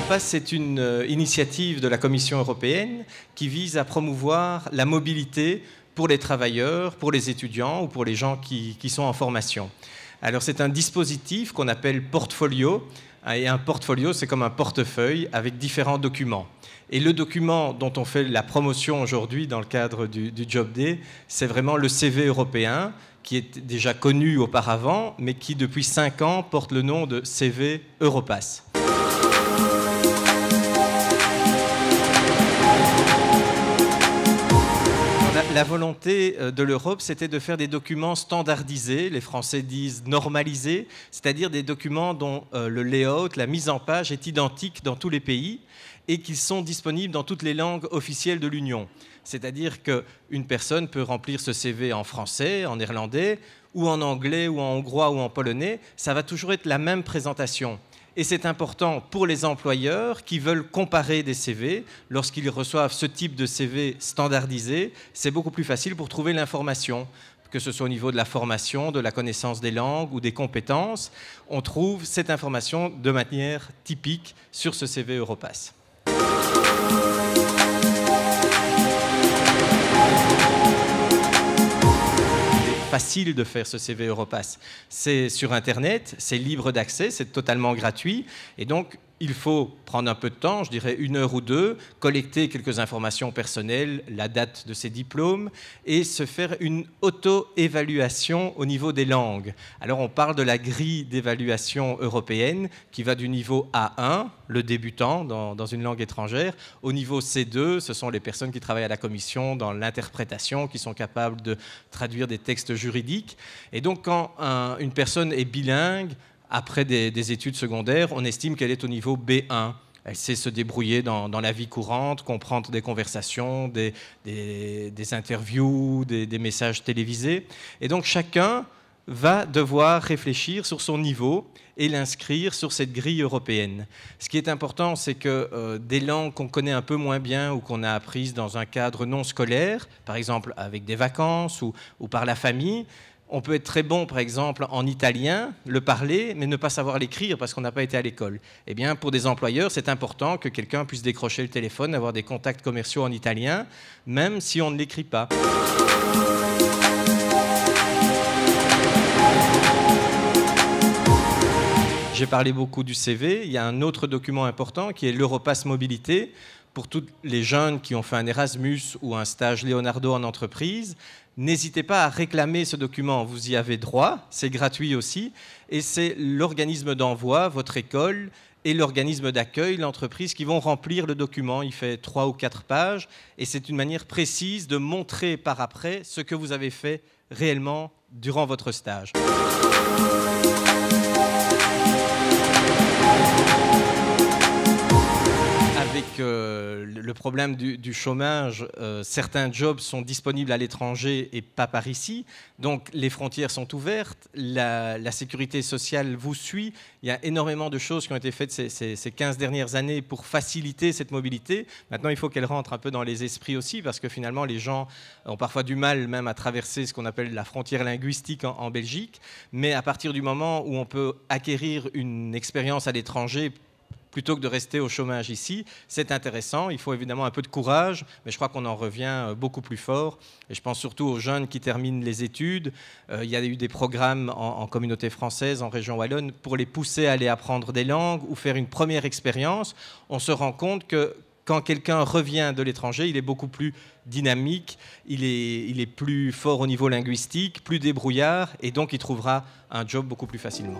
Europass, c'est une initiative de la Commission européenne qui vise à promouvoir la mobilité pour les travailleurs, pour les étudiants ou pour les gens qui sont en formation. Alors c'est un dispositif qu'on appelle portfolio, et un portfolio c'est comme un portefeuille avec différents documents. Et le document dont on fait la promotion aujourd'hui dans le cadre du Job Day, c'est vraiment le CV européen, qui est déjà connu auparavant, mais qui depuis 5 ans porte le nom de CV Europass. La volonté de l'Europe, c'était de faire des documents standardisés, les Français disent normalisés, c'est-à-dire des documents dont le layout, la mise en page est identique dans tous les pays et qui sont disponibles dans toutes les langues officielles de l'Union. C'est-à-dire qu'une personne peut remplir ce CV en français, en néerlandais, ou en anglais, ou en hongrois, ou en polonais. Ça va toujours être la même présentation. Et c'est important pour les employeurs qui veulent comparer des CV. Lorsqu'ils reçoivent ce type de CV standardisé, c'est beaucoup plus facile pour trouver l'information, que ce soit au niveau de la formation, de la connaissance des langues ou des compétences. On trouve cette information de manière typique sur ce CV Europass. Facile de faire ce CV Europass. C'est sur Internet, c'est libre d'accès, c'est totalement gratuit. Et donc, il faut prendre un peu de temps, je dirais 1 heure ou 2, collecter quelques informations personnelles, la date de ses diplômes, et se faire une auto-évaluation au niveau des langues. Alors, on parle de la grille d'évaluation européenne qui va du niveau A1, le débutant dans une langue étrangère, au niveau C2, ce sont les personnes qui travaillent à la Commission dans l'interprétation, qui sont capables de traduire des textes juridiques. Et donc, quand une personne est bilingue, après des études secondaires, on estime qu'elle est au niveau B1. Elle sait se débrouiller dans la vie courante, comprendre des conversations, des interviews, des messages télévisés. Et donc chacun va devoir réfléchir sur son niveau et l'inscrire sur cette grille européenne. Ce qui est important, c'est que des langues qu'on connaît un peu moins bien ou qu'on a apprises dans un cadre non scolaire, par exemple avec des vacances ou par la famille, on peut être très bon, par exemple, en italien, le parler, mais ne pas savoir l'écrire parce qu'on n'a pas été à l'école. Eh bien, pour des employeurs, c'est important que quelqu'un puisse décrocher le téléphone, avoir des contacts commerciaux en italien, même si on ne l'écrit pas. J'ai parlé beaucoup du CV. Il y a un autre document important qui est l'Europass Mobilité. Pour tous les jeunes qui ont fait un Erasmus ou un stage Leonardo en entreprise, n'hésitez pas à réclamer ce document. Vous y avez droit, c'est gratuit aussi. Et c'est l'organisme d'envoi, votre école, et l'organisme d'accueil, l'entreprise, qui vont remplir le document. Il fait 3 ou 4 pages. Et c'est une manière précise de montrer par après ce que vous avez fait réellement durant votre stage. Avec le problème du chômage, certains jobs sont disponibles à l'étranger et pas par ici. Donc les frontières sont ouvertes, la sécurité sociale vous suit. Il y a énormément de choses qui ont été faites ces 15 dernières années pour faciliter cette mobilité. Maintenant, il faut qu'elle rentre un peu dans les esprits aussi, parce que finalement, les gens ont parfois du mal même à traverser ce qu'on appelle la frontière linguistique en Belgique. Mais à partir du moment où on peut acquérir une expérience à l'étranger, plutôt que de rester au chômage ici, c'est intéressant. Il faut évidemment un peu de courage, mais je crois qu'on en revient beaucoup plus fort. Et je pense surtout aux jeunes qui terminent les études. Il y a eu des programmes en communauté française, en région wallonne, pour les pousser à aller apprendre des langues ou faire une première expérience. On se rend compte que quand quelqu'un revient de l'étranger, il est beaucoup plus dynamique, il est plus fort au niveau linguistique, plus débrouillard, et donc il trouvera un job beaucoup plus facilement.